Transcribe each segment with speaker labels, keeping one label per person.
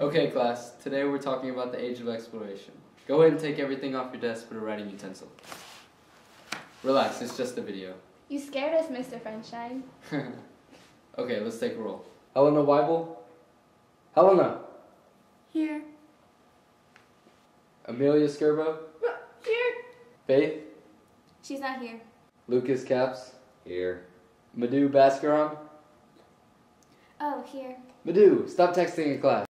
Speaker 1: Okay, class, today we're talking about the age of exploration. Go ahead and take everything off your desk but a writing utensil. Relax, it's just a video.
Speaker 2: You scared us, Mr. Frenshine.
Speaker 1: Okay, let's take a roll. Helena Weibel? Helena!
Speaker 2: Here.
Speaker 1: Amelia Skirbo?
Speaker 2: Here.
Speaker 1: Faith?
Speaker 2: She's not here.
Speaker 1: Lucas Caps?
Speaker 3: Here.
Speaker 1: Madhu Bhaskaran?
Speaker 2: Oh, here.
Speaker 1: Madhu, stop texting in class.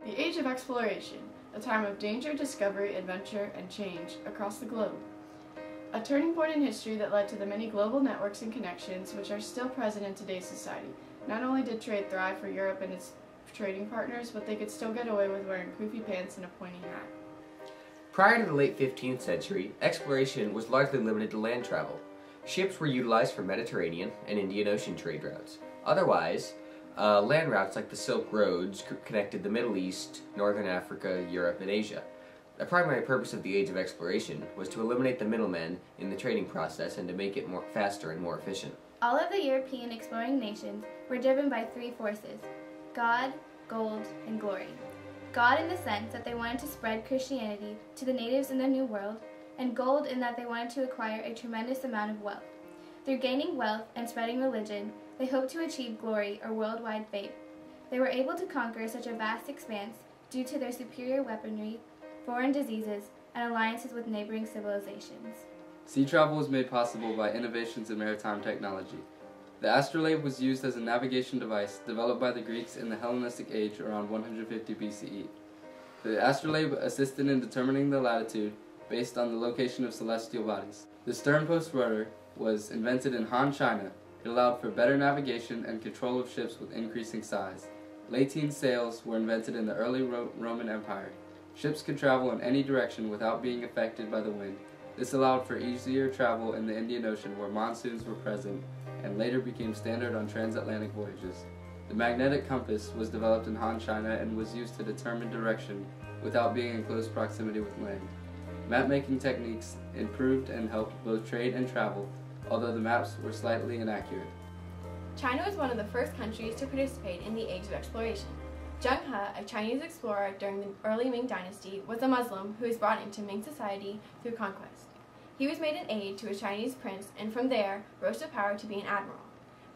Speaker 4: The Age of Exploration, a time of danger, discovery, adventure, and change across the globe. A turning point in history that led to the many global networks and connections which are still present in today's society. Not only did trade thrive for Europe and its trading partners, but they could still get away with wearing poofy pants and a pointy hat.
Speaker 3: Prior to the late 15th century, exploration was largely limited to land travel. Ships were utilized for Mediterranean and Indian Ocean trade routes. Otherwise, land routes like the Silk Roads connected the Middle East, Northern Africa, Europe, and Asia. The primary purpose of the Age of Exploration was to eliminate the middlemen in the trading process and to make it more faster and more efficient.
Speaker 2: All of the European exploring nations were driven by three forces: God, gold, and glory. God in the sense that they wanted to spread Christianity to the natives in the New World, and gold in that they wanted to acquire a tremendous amount of wealth. Through gaining wealth and spreading religion, they hoped to achieve glory or worldwide fame. They were able to conquer such a vast expanse due to their superior weaponry, foreign diseases, and alliances with neighboring civilizations.
Speaker 1: Sea travel was made possible by innovations in maritime technology. The astrolabe was used as a navigation device developed by the Greeks in the Hellenistic age around 150 BCE. The astrolabe assisted in determining the latitude based on the location of celestial bodies. The sternpost rudder was invented in Han, China. It allowed for better navigation and control of ships with increasing size. Lateen sails were invented in the early Roman Empire. Ships could travel in any direction without being affected by the wind. This allowed for easier travel in the Indian Ocean where monsoons were present and later became standard on transatlantic voyages. The magnetic compass was developed in Han, China and was used to determine direction without being in close proximity with land. Map-making techniques improved and helped both trade and travel, although the maps were slightly inaccurate.
Speaker 5: China was one of the first countries to participate in the Age of Exploration. Zheng He, a Chinese explorer during the early Ming Dynasty, was a Muslim who was brought into Ming society through conquest. He was made an aide to a Chinese prince and from there rose to power to be an admiral.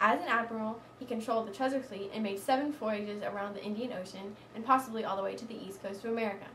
Speaker 5: As an admiral, he controlled the treasure fleet and made 7 voyages around the Indian Ocean and possibly all the way to the east coast of America.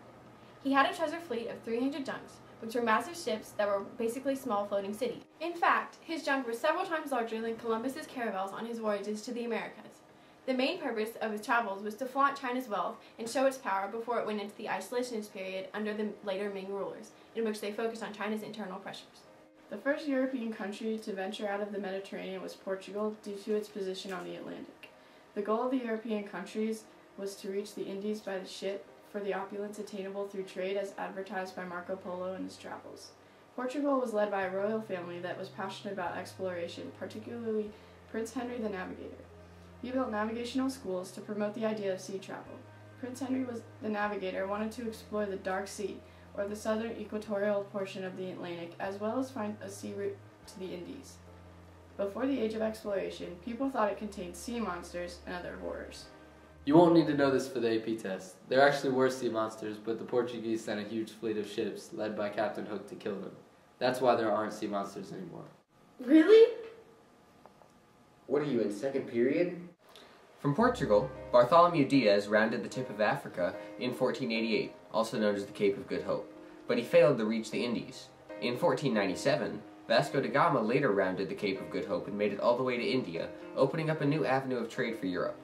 Speaker 5: He had a treasure fleet of 300 junks, which were massive ships that were basically small floating cities. In fact, his junk were several times larger than Columbus's caravels on his voyages to the Americas. The main purpose of his travels was to flaunt China's wealth and show its power before it went into the isolationist period under the later Ming rulers, in which they focused on China's internal pressures.
Speaker 4: The first European country to venture out of the Mediterranean was Portugal due to its position on the Atlantic. The goal of the European countries was to reach the Indies by the ship for the opulence attainable through trade as advertised by Marco Polo in his travels. Portugal was led by a royal family that was passionate about exploration, particularly Prince Henry the Navigator. He built navigational schools to promote the idea of sea travel. Prince Henry the Navigator wanted to explore the Dark Sea, or the southern equatorial portion of the Atlantic, as well as find a sea route to the Indies. Before the Age of Exploration, people thought it contained sea monsters and other horrors.
Speaker 1: You won't need to know this for the AP test. There actually were sea monsters, but the Portuguese sent a huge fleet of ships led by Captain Hook to kill them. That's why there aren't sea monsters anymore.
Speaker 4: Really?
Speaker 3: What are you, in second period? From Portugal, Bartholomew Diaz rounded the tip of Africa in 1488, also known as the Cape of Good Hope, but he failed to reach the Indies. In 1497, Vasco da Gama later rounded the Cape of Good Hope and made it all the way to India, opening up a new avenue of trade for Europe.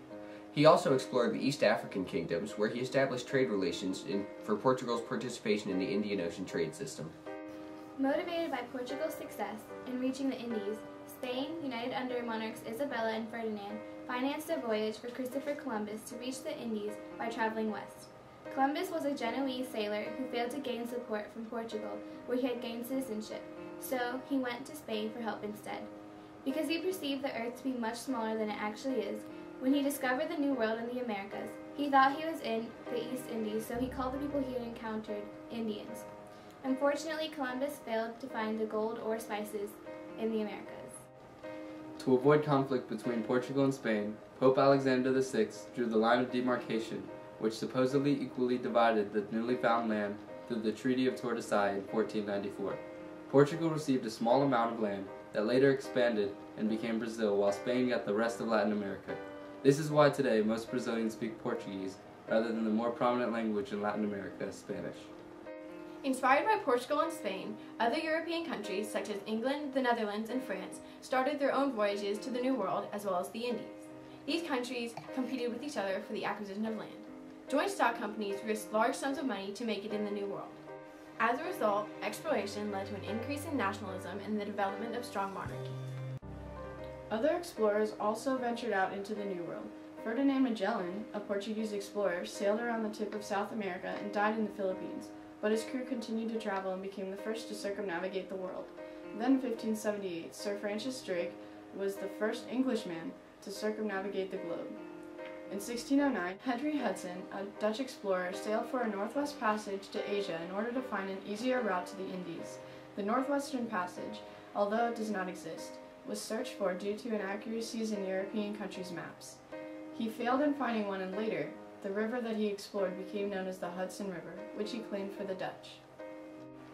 Speaker 3: He also explored the East African kingdoms, where he established trade relations for Portugal's participation in the Indian Ocean trade system.
Speaker 2: Motivated by Portugal's success in reaching the Indies, Spain, united under monarchs Isabella and Ferdinand, financed a voyage for Christopher Columbus to reach the Indies by traveling west. Columbus was a Genoese sailor who failed to gain support from Portugal, where he had gained citizenship, so he went to Spain for help instead. Because he perceived the earth to be much smaller than it actually is, when he discovered the New World in the Americas, he thought he was in the East Indies, so he called the people he had encountered Indians. Unfortunately, Columbus failed to find the gold or spices in the Americas.
Speaker 1: To avoid conflict between Portugal and Spain, Pope Alexander VI drew the line of demarcation, which supposedly equally divided the newly found land through the Treaty of Tordesillas in 1494. Portugal received a small amount of land that later expanded and became Brazil, while Spain got the rest of Latin America. This is why today most Brazilians speak Portuguese, rather than the more prominent language in Latin America, Spanish.
Speaker 5: Inspired by Portugal and Spain, other European countries such as England, the Netherlands, and France started their own voyages to the New World as well as the Indies. These countries competed with each other for the acquisition of land. Joint stock companies risked large sums of money to make it in the New World. As a result, exploration led to an increase in nationalism and the development of strong monarchies.
Speaker 4: Other explorers also ventured out into the New World. Ferdinand Magellan, a Portuguese explorer, sailed around the tip of South America and died in the Philippines, but his crew continued to travel and became the first to circumnavigate the world. Then in 1578, Sir Francis Drake was the first Englishman to circumnavigate the globe. In 1609, Henry Hudson, a Dutch explorer, sailed for a northwest passage to Asia in order to find an easier route to the Indies. The Northwestern Passage, although it does not exist, was searched for due to inaccuracies in European countries' maps. He failed in finding one, and later, the river that he explored became known as the Hudson River, which he claimed for the Dutch.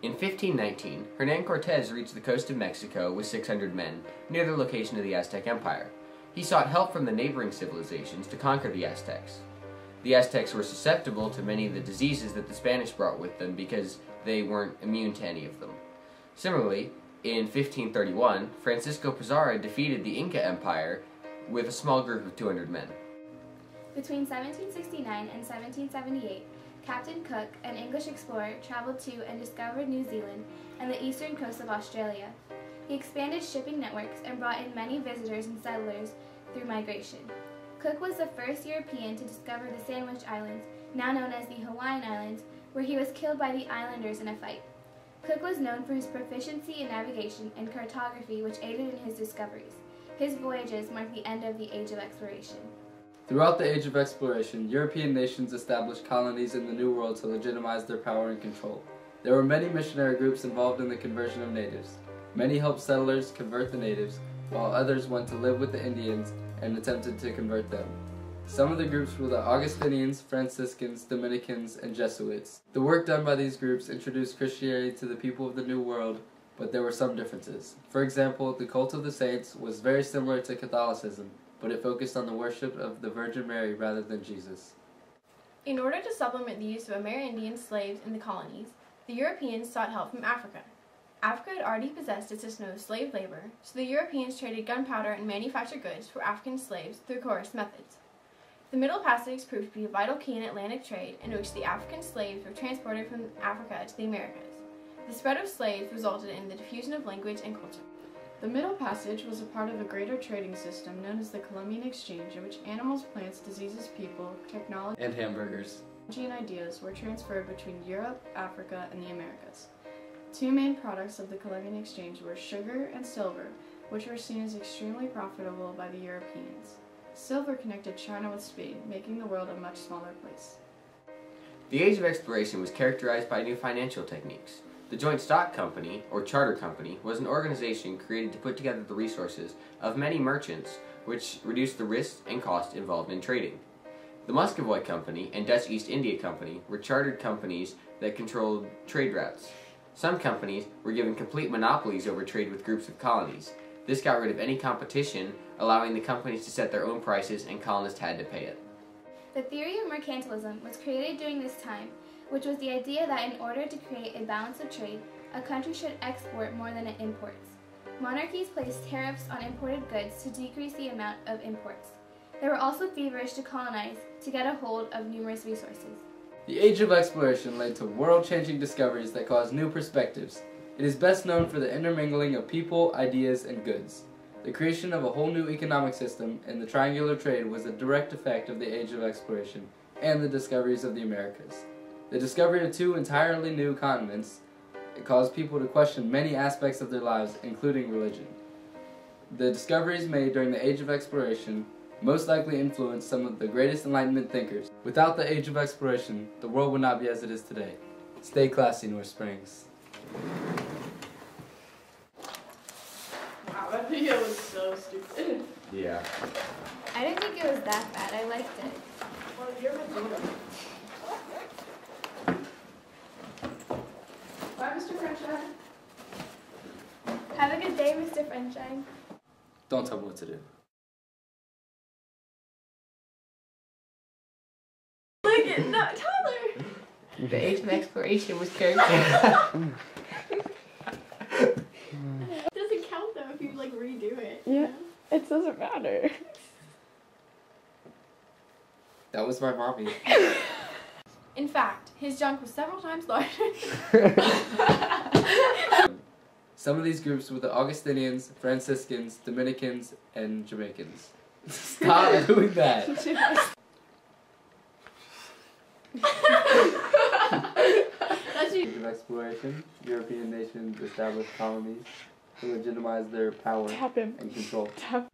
Speaker 3: In 1519, Hernán Cortés reached the coast of Mexico with 600 men, near the location of the Aztec Empire. He sought help from the neighboring civilizations to conquer the Aztecs. The Aztecs were susceptible to many of the diseases that the Spanish brought with them because they weren't immune to any of them. Similarly, in 1531, Francisco Pizarro defeated the Inca Empire with a small group of 200 men.
Speaker 2: Between 1769 and 1778, Captain Cook, an English explorer, traveled to and discovered New Zealand and the eastern coast of Australia. He expanded shipping networks and brought in many visitors and settlers through migration. Cook was the first European to discover the Sandwich Islands, now known as the Hawaiian Islands, where he was killed by the islanders in a fight. Cook was known for his proficiency in navigation and cartography, which aided in his discoveries. His voyages marked the end of the Age of Exploration.
Speaker 1: Throughout the Age of Exploration, European nations established colonies in the New World to legitimize their power and control. There were many missionary groups involved in the conversion of natives. Many helped settlers convert the natives, while others went to live with the Indians and attempted to convert them. Some of the groups were the Augustinians, Franciscans, Dominicans, and Jesuits. The work done by these groups introduced Christianity to the people of the New World, but there were some differences. For example, the cult of the saints was very similar to Catholicism, but it focused on the worship of the Virgin Mary rather than Jesus.
Speaker 5: In order to supplement the use of Amerindian slaves in the colonies, the Europeans sought help from Africa. Africa had already possessed a system of slave labor, so the Europeans traded gunpowder and manufactured goods for African slaves through coerced methods. The Middle Passage proved to be a vital key in Atlantic trade, in which the African slaves were transported from Africa to the Americas. The spread of slaves resulted in the diffusion of language and culture.
Speaker 4: The Middle Passage was a part of a greater trading system known as the Columbian Exchange, in which animals, plants, diseases, people, technology,
Speaker 1: And hamburgers.
Speaker 4: and ideas were transferred between Europe, Africa, and the Americas. Two main products of the Columbian Exchange were sugar and silver, which were seen as extremely profitable by the Europeans. Silver connected China with Spain, making the world a much smaller place.
Speaker 3: The Age of Exploration was characterized by new financial techniques. The Joint Stock Company, or Charter Company, was an organization created to put together the resources of many merchants, which reduced the risks and cost involved in trading. The Muscovy Company and Dutch East India Company were chartered companies that controlled trade routes. Some companies were given complete monopolies over trade with groups of colonies. This got rid of any competition, allowing the companies to set their own prices, and colonists had to pay it.
Speaker 2: The theory of mercantilism was created during this time, which was the idea that in order to create a balance of trade, a country should export more than it imports. Monarchies placed tariffs on imported goods to decrease the amount of imports. They were also feverish to colonize to get a hold of numerous resources.
Speaker 1: The Age of Exploration led to world-changing discoveries that caused new perspectives. It is best known for the intermingling of people, ideas, and goods. The creation of a whole new economic system and the triangular trade was a direct effect of the Age of Exploration and the discoveries of the Americas. The discovery of two entirely new continents caused people to question many aspects of their lives, including religion. The discoveries made during the Age of Exploration most likely influenced some of the greatest Enlightenment thinkers. Without the Age of Exploration, the world would not be as it is today. Stay classy, North Springs.
Speaker 4: Wow, video was so stupid.
Speaker 3: Yeah.
Speaker 2: I didn't think it was that bad. I liked it.
Speaker 4: Well, you're my photo. Bye, Mr. Frenchine.
Speaker 2: Have a good day, Mr. Frenchine.
Speaker 1: Don't tell me what to do.
Speaker 5: Look at no, Tyler.
Speaker 3: The age of exploration was character.
Speaker 5: It doesn't count though if you like redo it.
Speaker 4: Yeah, it doesn't matter.
Speaker 1: That was my mommy.
Speaker 5: In fact, his junk was several times larger.
Speaker 1: Some of these groups were the Augustinians, Franciscans, Dominicans, and Jamaicans. Stop doing that.
Speaker 5: That's you.
Speaker 1: Age of exploration, European nations established colonies to legitimize their power
Speaker 4: Tap him.
Speaker 1: and control.
Speaker 4: Tap.